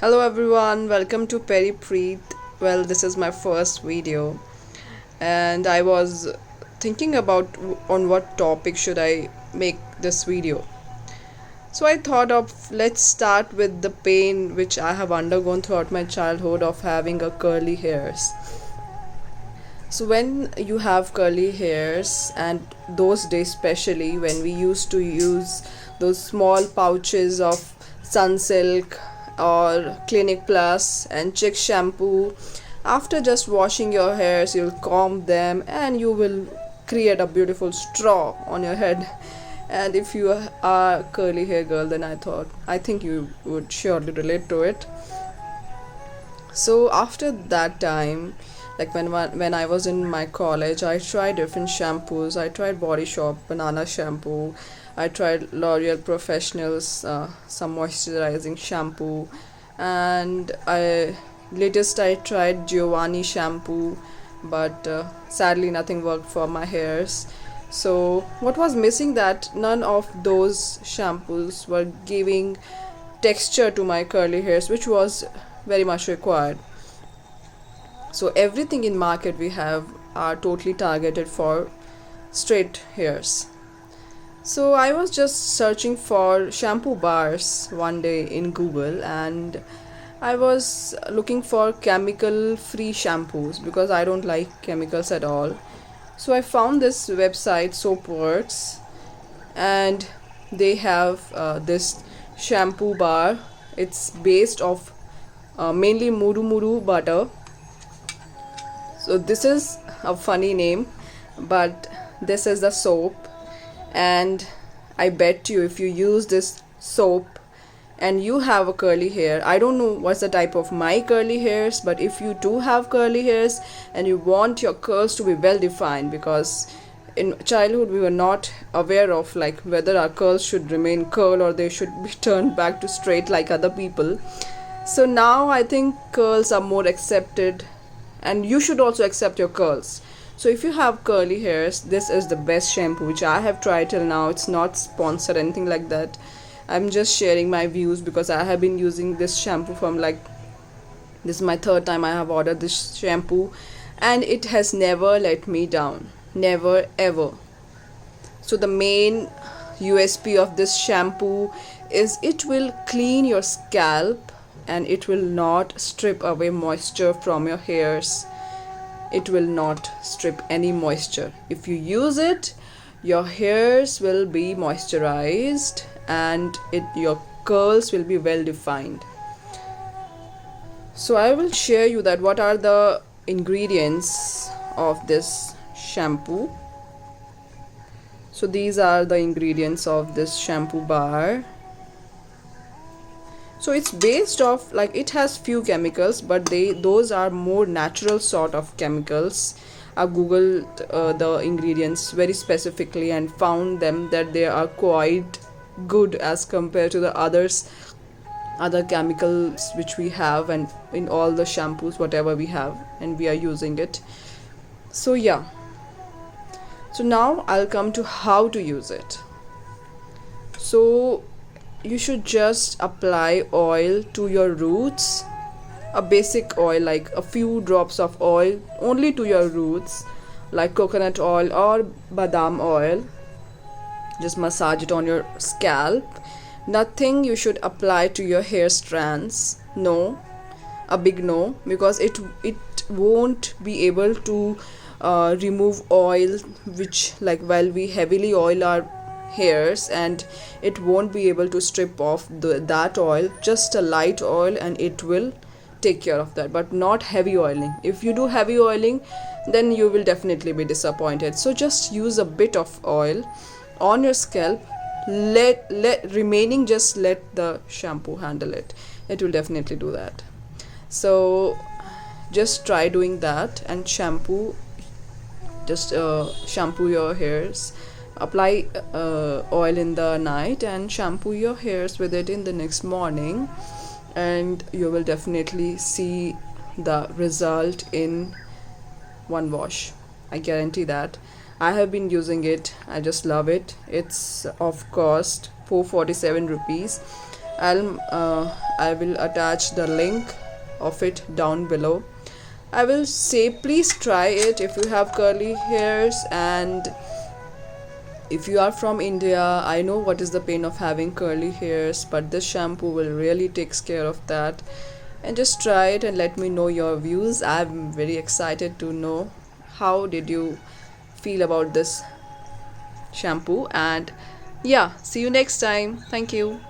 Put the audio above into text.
Hello everyone, welcome to Peri Preet. Well, this is my first video and I was thinking about on what topic should I make this video. So I thought of let's start with the pain which I have undergone throughout my childhood of having a curly hairs. So when you have curly hairs, and those days especially when we used to use those small pouches of Sunsilk or Clinic Plus and Chick shampoo, after just washing your hairs you'll comb them and you will create a beautiful straw on your head. And if you are a curly hair girl, then I think you would surely relate to it. So after that time, like when I was in my college, I tried different shampoos. I tried Body Shop banana shampoo. I tried L'Oreal Professionals some moisturizing shampoo, and I tried Giovanni shampoo, but sadly nothing worked for my hairs. So what was missing, that none of those shampoos were giving texture to my curly hairs, which was very much required. So everything in market we have are totally targeted for straight hairs. So I was just searching for shampoo bars one day in Google, and I was looking for chemical free shampoos because I don't like chemicals at all. So I found this website Soapworks, and they have this shampoo bar. It's based off mainly muru muru butter. So this is a funny name, but this is the soap, and I bet you if you use this soap and you have a curly hair, I don't know what's the type of my curly hairs, but if you do have curly hairs and you want your curls to be well defined, because in childhood we were not aware of like whether our curls should remain curl or they should be turned back to straight like other people. So now I think curls are more accepted, and you should also accept your curls. So if you have curly hairs, this is the best shampoo which I have tried till now. It's not sponsored, anything like that. I'm just sharing my views because I have been using this shampoo from this is my third time I have ordered this shampoo, and it has never let me down. Never ever. So the main USP of this shampoo is it will clean your scalp and it will not strip away moisture from your hairs. It will not strip any moisture. If you use it, your hairs will be moisturized and your curls will be well defined. So I will share you that what are the ingredients of this shampoo. So these are the ingredients of this shampoo bar. So it's based off, like, it has few chemicals, but those are more natural sort of chemicals. I googled the ingredients very specifically and found them that they are quite good as compared to the other chemicals which we have, and in all the shampoos whatever we have and we are using it. So yeah, so now I'll come to how to use it. So you should just apply oil to your roots, a basic oil, like a few drops of oil only to your roots, like coconut oil or badam oil. Just massage it on your scalp. Nothing you should apply to your hair strands. No, a big no, because it won't be able to remove oil, which, like, while we heavily oil our hairs, and it won't be able to strip off that oil. Just a light oil and it will take care of that, but not heavy oiling. If you do heavy oiling, then you will definitely be disappointed. So just use a bit of oil on your scalp. Let remaining, just let the shampoo handle it. It will definitely do that. So just try doing that and shampoo your hairs. Apply oil in the night and shampoo your hairs with it in the next morning, and you will definitely see the result in one wash. I guarantee that. I have been using it. I just love it. It's of cost 447 rupees. I will attach the link of it down below. I will say please try it if you have curly hairs, and if you are from India. I know what is the pain of having curly hairs, but this shampoo will really takes care of that. And just try it and let me know your views. I'm very excited to know how did you feel about this shampoo. And yeah, see you next time. Thank you.